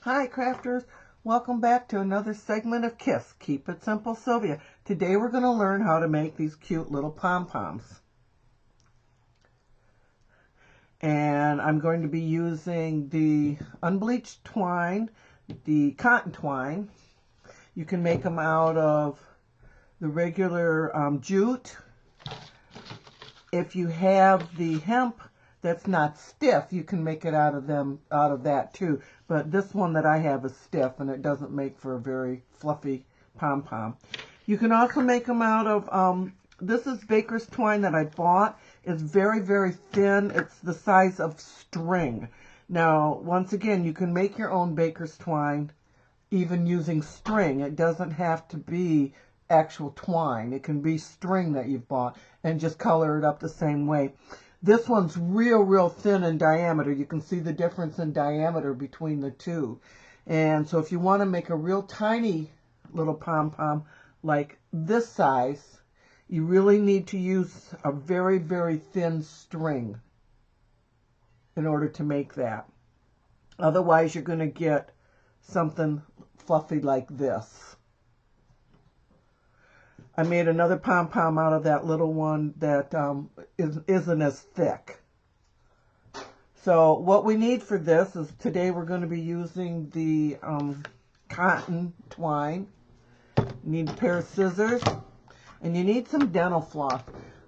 Hi crafters, welcome back to another segment of KISS, Keep It Simple Sylvia. Today we're going to learn how to make these cute little pom-poms. And I'm going to be using the unbleached twine, the cotton twine. You can make them out of the regular jute. If you have the hemp that's not stiff, you can make it out of that too. But this one that I have is stiff, and it doesn't make for a very fluffy pom-pom. You can also make them out of, this is baker's twine that I bought. It's very, very thin. It's the size of string. Now, once again, you can make your own baker's twine even using string. It doesn't have to be actual twine. It can be string that you've bought and just color it up the same way. This one's real thin in diameter. You can see the difference in diameter between the two. And so if you want to make a real tiny little pom-pom like this size, you really need to use a very, very thin string in order to make that. Otherwise, you're going to get something fluffy like this. I made another pom-pom out of that little one that isn't as thick. So what we need for this is, today we're going to be using the cotton twine. You need a pair of scissors, and you need some dental floss.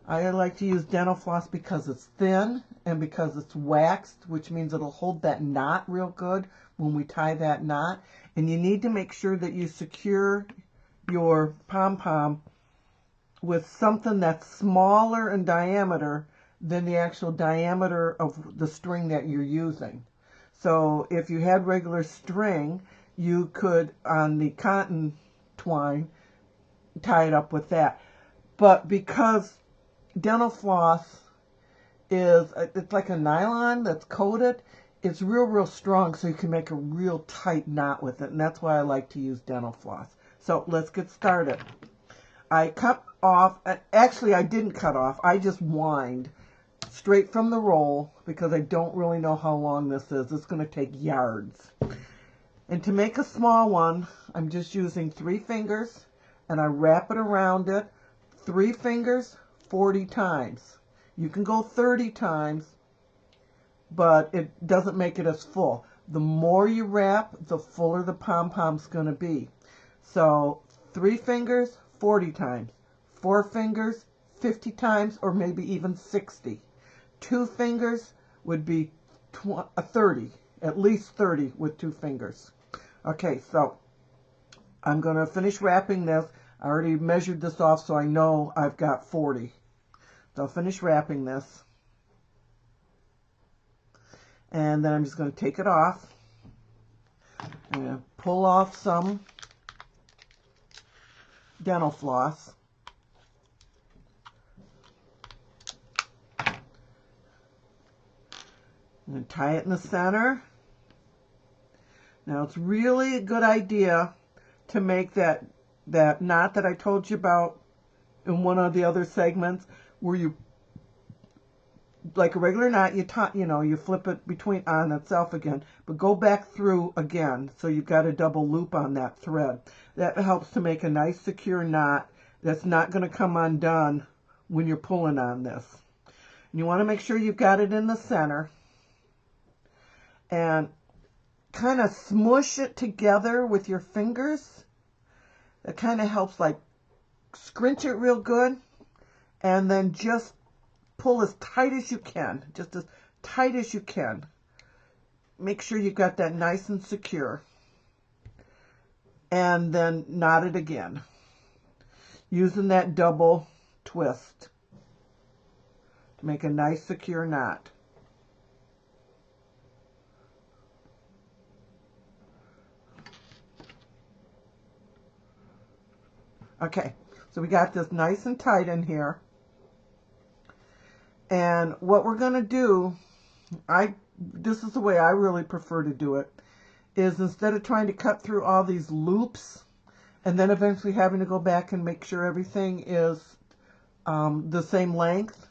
I like to use dental floss because it's thin and because it's waxed, which means it'll hold that knot real good when we tie that knot. And you need to make sure that you secure your pom-pom with something that's smaller in diameter than the actual diameter of the string that you're using. So if you had regular string, you could, on the cotton twine, tie it up with that. But because dental floss it's like a nylon that's coated, it's real strong, so you can make a real tight knot with it. And that's why I like to use dental floss. So let's get started. I cut off, actually I didn't cut off, I just winded straight from the roll because I don't really know how long this is. It's going to take yards. And to make a small one, I'm just using 3 fingers, and I wrap it around it, 3 fingers, 40 times. You can go 30 times, but it doesn't make it as full. The more you wrap, the fuller the pom-pom's going to be. So 3 fingers, 40 times. 4 fingers, 50 times, or maybe even 60. 2 fingers would be 30, at least 30 with 2 fingers. Okay, so I'm going to finish wrapping this. I already measured this off, so I know I've got 40. So I'll finish wrapping this. And then I'm just going to take it off. I'm going to pull off some dental floss. I'm going to tie it in the center. Now it's really a good idea to make that knot that I told you about in one of the other segments, where you, like a regular knot, you flip it between on itself again, but go back through again, so you've got a double loop on that thread. That helps to make a nice secure knot that's not going to come undone when you're pulling on this. And you want to make sure you've got it in the center, and kind of smush it together with your fingers. It kind of helps, like, scrunch it real good, and then just pull as tight as you can, just as tight as you can. Make sure you've got that nice and secure, and then knot it again using that double twist to make a nice secure knot. Okay, so we got this nice and tight in here. And what we're going to do, this is the way I really prefer to do it, is instead of trying to cut through all these loops and then eventually having to go back and make sure everything is the same length,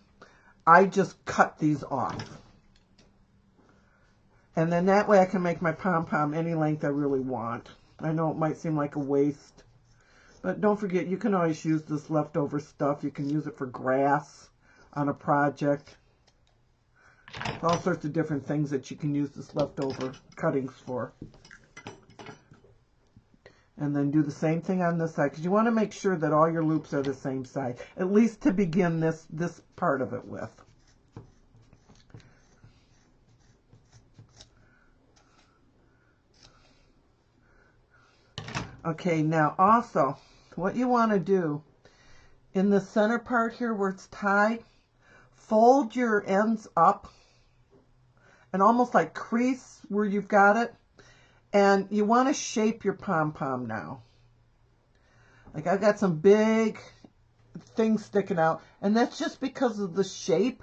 I just cut these off. And then that way I can make my pom-pom any length I really want. I know it might seem like a waste, but don't forget, you can always use this leftover stuff. You can use it for grass on a project. All sorts of different things that you can use this leftover cuttings for. And then do the same thing on this side, because you want to make sure that all your loops are the same size, at least to begin this part of it with. Okay, now also, what you want to do, in the center part here where it's tied, fold your ends up and almost like crease where you've got it. And you want to shape your pom-pom now. Like I've got some big things sticking out, and that's just because of the shape.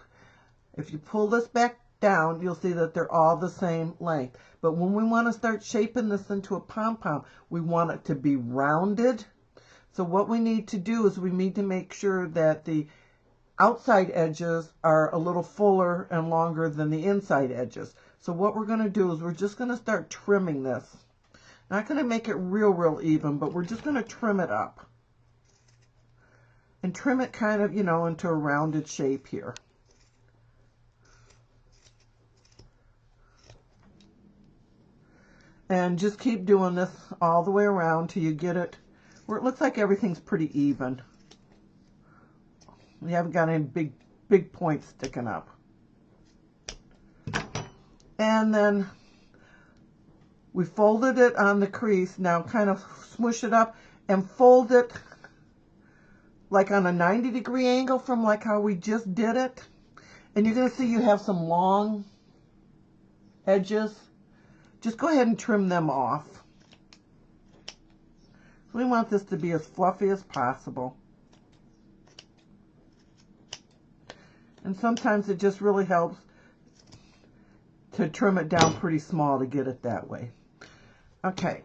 If you pull this back down, you'll see that they're all the same length. But when we want to start shaping this into a pom-pom, we want it to be rounded. So what we need to do is we need to make sure that the outside edges are a little fuller and longer than the inside edges. So what we're going to do is we're just going to start trimming this. Not going to make it real even, but we're just going to trim it up. And trim it kind of, you know, into a rounded shape here. And just keep doing this all the way around till you get it where it looks like everything's pretty even. We haven't got any big points sticking up. And then we folded it on the crease. Now kind of smush it up and fold it like on a 90-degree angle from like how we just did it. And you're going to see you have some long edges. Just go ahead and trim them off. We want this to be as fluffy as possible. And sometimes it just really helps to trim it down pretty small to get it that way. Okay.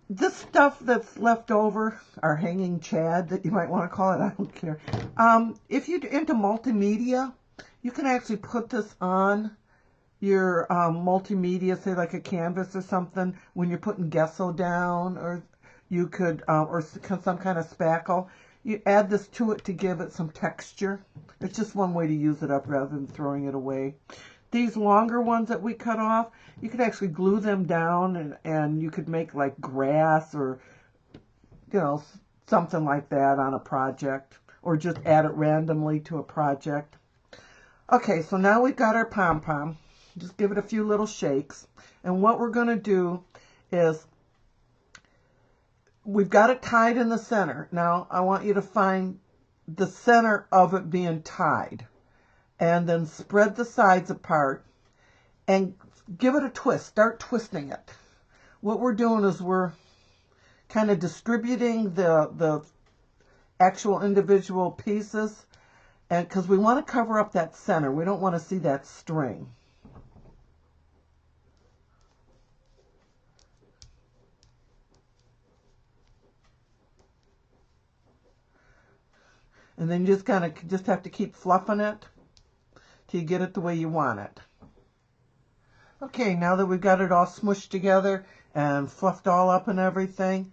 This stuff that's left over, our hanging chad that you might want to call it, I don't care. If you're into multimedia, you can actually put this on your multimedia, say like a canvas or something, when you're putting gesso down, or you could, or some kind of spackle. You add this to it to give it some texture. It's just one way to use it up rather than throwing it away. These longer ones that we cut off, you could actually glue them down and you could make like grass or, you know, something like that on a project, or just add it randomly to a project. Okay, so now we've got our pom-pom. Just give it a few little shakes. And what we're going to do is, we've got it tied in the center. Now, I want you to find the center of it being tied. And then spread the sides apart and give it a twist. Start twisting it. What we're doing is we're kind of distributing the actual individual pieces, and because we want to cover up that center. We don't want to see that string. And then you just have to keep fluffing it till you get it the way you want it. Okay, now that we've got it all smushed together and fluffed all up and everything,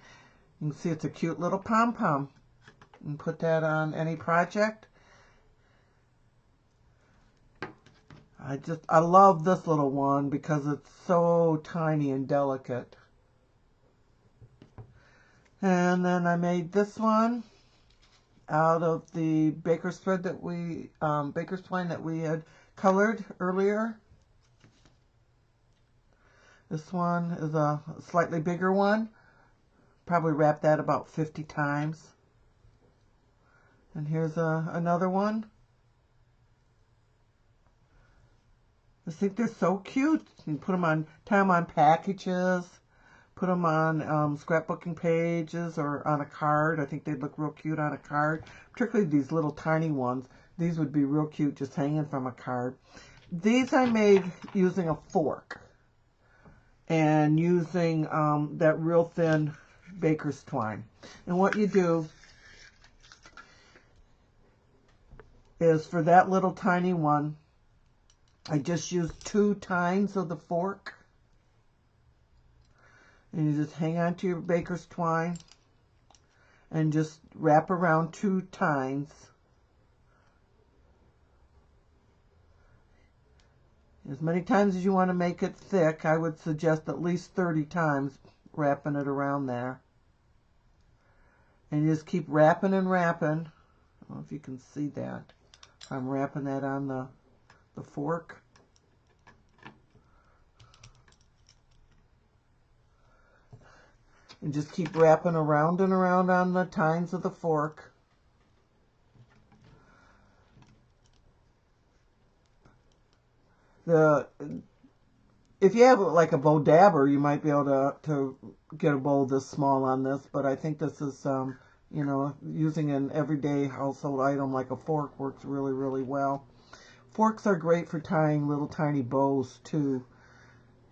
you can see it's a cute little pom-pom. You can put that on any project. I love this little one because it's so tiny and delicate. And then I made this one out of the baker's thread that baker's twine that we had colored earlier. This one is a slightly bigger one. Probably wrap that about 50 times. And here's another one. I think they're so cute. You can put them on, tie them on packages, put them on scrapbooking pages or on a card. I think they'd look real cute on a card, particularly these little tiny ones. These would be real cute just hanging from a card. These I made using a fork and using that real thin baker's twine. And what you do is, for that little tiny one, I just used 2 tines of the fork. And you just hang on to your baker's twine and just wrap around 2 tines. As many times as you want to make it thick, I would suggest at least 30 times wrapping it around there. And you just keep wrapping and wrapping. I don't know if you can see that. I'm wrapping that on the fork. And just keep wrapping around and around on the tines of the fork. If you have like a bow dabber, you might be able to get a bowl this small on this, but I think this is, you know, using an everyday household item like a fork works really, really well. Forks are great for tying little tiny bows too.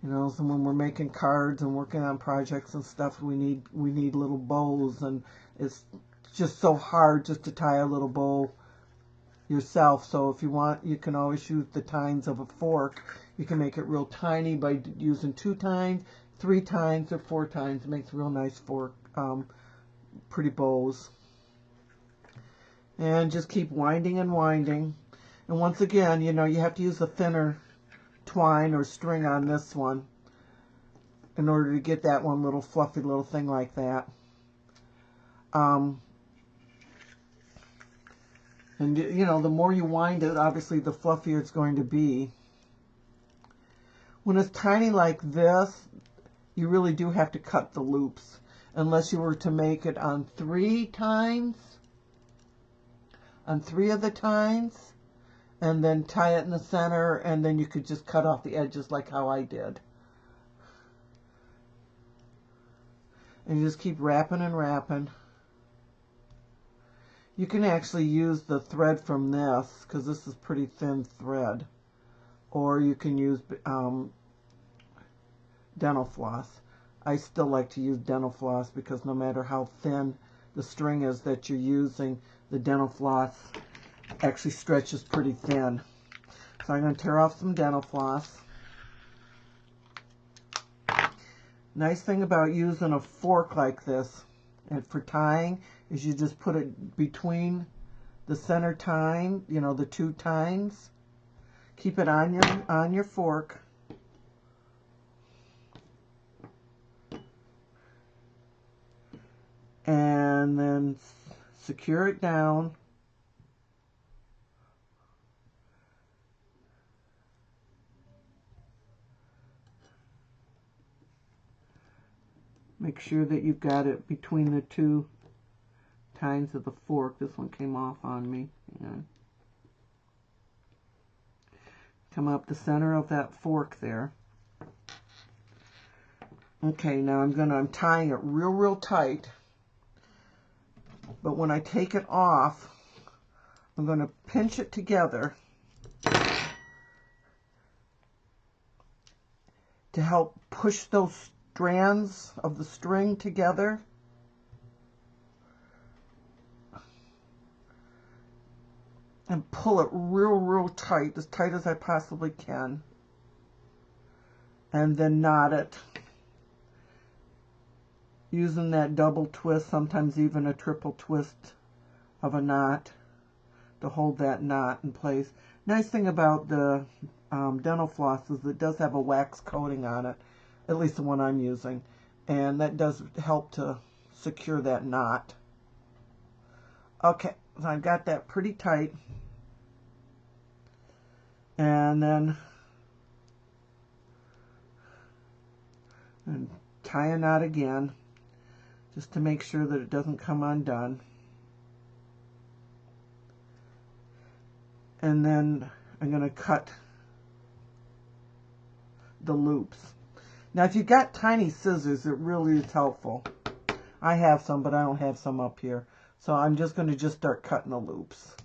You know, so when we're making cards and working on projects and stuff, we need little bows, and it's just so hard just to tie a little bow yourself. So if you want, you can always use the tines of a fork. You can make it real tiny by using 2 tines, 3 tines, or 4 tines. It makes real nice fork, pretty bows. And just keep winding and winding. And once again, you know, you have to use a thinner twine or string on this one in order to get that one little fluffy little thing like that. And you know, the more you wind it, obviously the fluffier it's going to be. When it's tiny like this, you really do have to cut the loops, unless you were to make it on 3 tines, on 3 of the tines, and then tie it in the center, and then you could just cut off the edges like how I did. And you just keep wrapping and wrapping. You can actually use the thread from this, because this is pretty thin thread. Or you can use dental floss. I still like to use dental floss because no matter how thin the string is that you're using, the dental floss actually stretches pretty thin. So I'm going to tear off some dental floss. Nice thing about using a fork like this and for tying is you just put it between the center tine, you know, the 2 tines. Keep it on your fork. And then secure it down. Make sure that you've got it between the 2 tines of the fork. This one came off on me. And come up the center of that fork there. Okay, now I'm tying it real tight. But when I take it off, I'm going to pinch it together to help push those strands of the string together. And pull it real tight, as tight as I possibly can. And then knot it. Using that double twist, sometimes even a triple twist of a knot to hold that knot in place. Nice thing about the dental floss is it does have a wax coating on it, at least the one I'm using, and that does help to secure that knot. Okay, so I've got that pretty tight, and then tie a knot again, just to make sure that it doesn't come undone. And then I'm going to cut the loops. Now, if you've got tiny scissors, it really is helpful. I have some, but I don't have some up here. So I'm just going to start cutting the loops.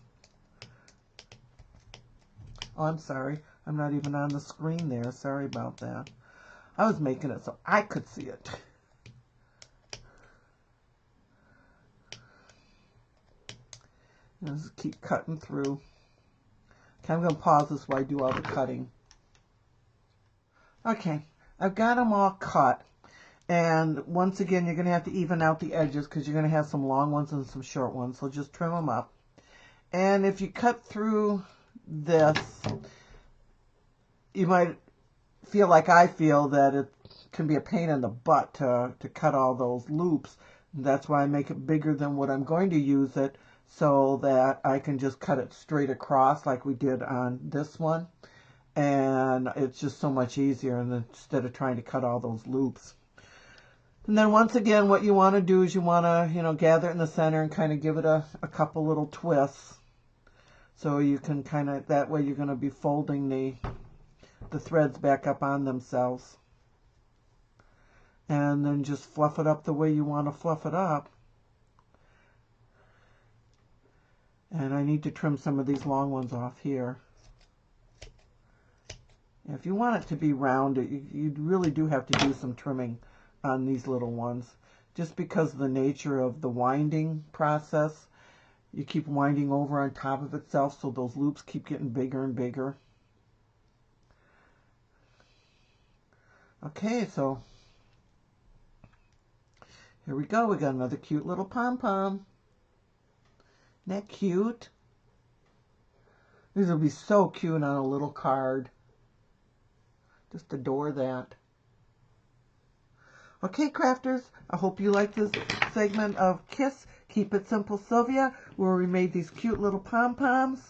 Oh, I'm sorry. I'm not even on the screen there. Sorry about that. I was making it so I could see it. Just keep cutting through. Okay, I'm going to pause this while I do all the cutting. Okay, I've got them all cut. And once again, you're going to have to even out the edges because you're going to have some long ones and some short ones. So just trim them up. And if you cut through this, you might feel like I feel that it can be a pain in the butt to cut all those loops. That's why I make it bigger than what I'm going to use it, so that I can just cut it straight across like we did on this one. And it's just so much easier instead of trying to cut all those loops. And then once again, what you want to do is you want to, gather it in the center and kind of give it a couple little twists. So you can kind of, that way you're going to be folding the threads back up on themselves. And then just fluff it up the way you want to fluff it up. And I need to trim some of these long ones off here. If you want it to be rounded, you really do have to do some trimming on these little ones. Just because of the nature of the winding process, you keep winding over on top of itself, so those loops keep getting bigger and bigger. Okay, so here we go. We got another cute little pom-pom. Isn't that cute? These will be so cute on a little card. Just adore that. Okay, crafters, I hope you like this segment of Kiss, Keep It Simple Sylvia, where we made these cute little pom-poms.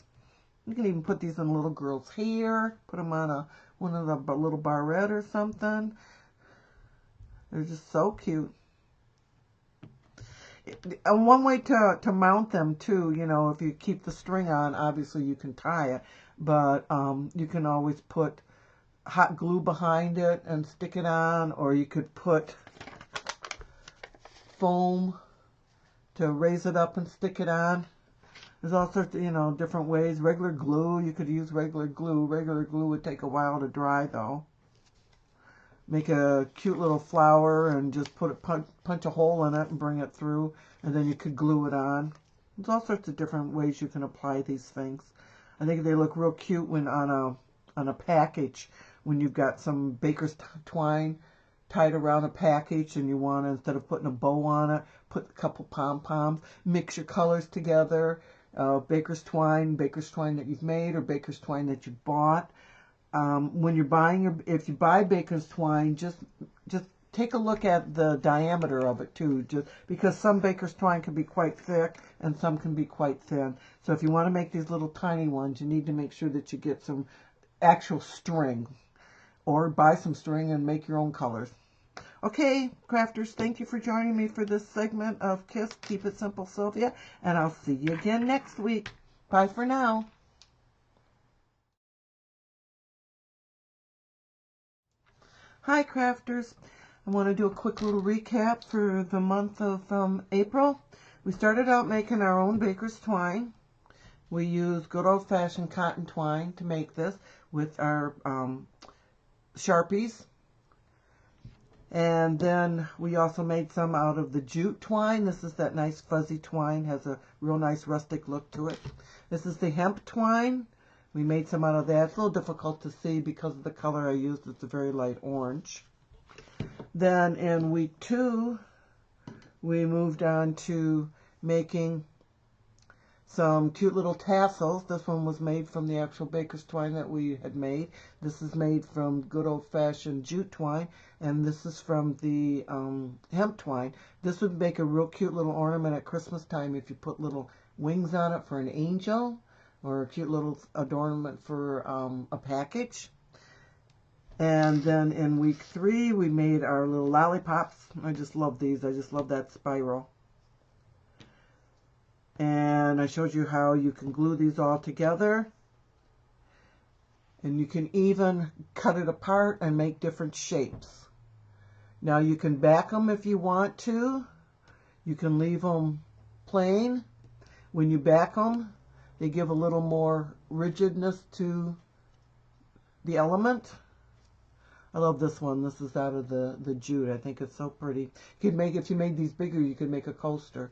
You can even put these in a little girl's hair, put them on one of the little barrette or something. They're just so cute. And one way to mount them too, if you keep the string on, obviously you can tie it, but you can always put hot glue behind it and stick it on, or you could put foam to raise it up and stick it on. There's all sorts of, different ways. Regular glue, you could use regular glue. Regular glue would take a while to dry though. Make a cute little flower and just punch a hole in it and bring it through, and then you could glue it on. There's all sorts of different ways you can apply these things. I think they look real cute when on a package, when you've got some baker's twine tied around a package and you want to, instead of putting a bow on it, put a couple pom-poms, mix your colors together, baker's twine that you've made or baker's twine that you bought. When you're buying if you buy baker's twine, just take a look at the diameter of it too, just because some baker's twine can be quite thick and some can be quite thin. So if you want to make these little tiny ones, you need to make sure that you get some actual string, or buy some string and make your own colors. Okay, crafters, thank you for joining me for this segment of Kiss, Keep It Simple Sylvia, and I'll see you again next week. Bye for now. Hi, crafters. I want to do a quick little recap for the month of April. We started out making our own baker's twine. We used good old-fashioned cotton twine to make this with our Sharpies. And then we also made some out of the jute twine. This is that nice fuzzy twine, has a real nice rustic look to it. This is the hemp twine. We made some out of that. It's a little difficult to see because of the color I used. It's a very light orange. Then in week 2, we moved on to making some cute little tassels. This one was made from the actual baker's twine that we had made. This is made from good old-fashioned jute twine, and this is from the hemp twine. This would make a real cute little ornament at Christmas time if you put little wings on it for an angel, or a cute little adornment for a package. And then in week 3, we made our little lollipops. I just love these. I just love that spiral. And I showed you how you can glue these all together. And you can even cut it apart and make different shapes. Now you can back them if you want to. You can leave them plain. When you back them, they give a little more rigidness to the element. I love this one. This is out of the jute. I think it's so pretty. You could make, if you made these bigger, you could make a coaster.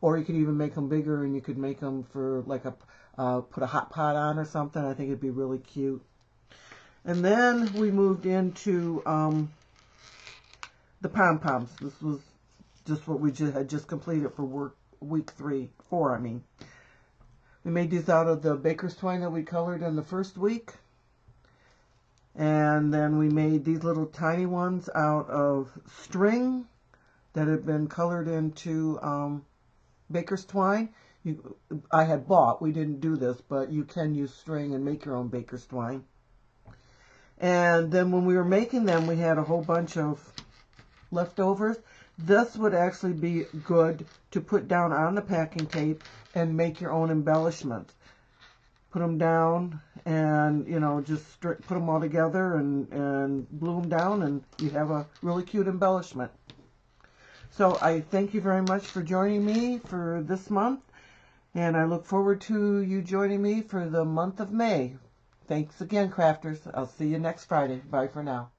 Or you could even make them bigger and you could make them for like put a hot pot on or something. I think it'd be really cute. And then we moved into the pom-poms. This was just what we had just completed for week 4, I mean. We made these out of the baker's twine that we colored in the first week. And then we made these little tiny ones out of string that had been colored into baker's twine. I had bought, we didn't do this, but you can use string and make your own baker's twine. And then when we were making them, we had a whole bunch of leftovers. This would actually be good to put down on the packing tape and make your own embellishments. Put them down and, you know, just put them all together and glue them down, and you have a really cute embellishment. So I thank you very much for joining me for this month, and I look forward to you joining me for the month of May. Thanks again, crafters. I'll see you next Friday. Bye for now.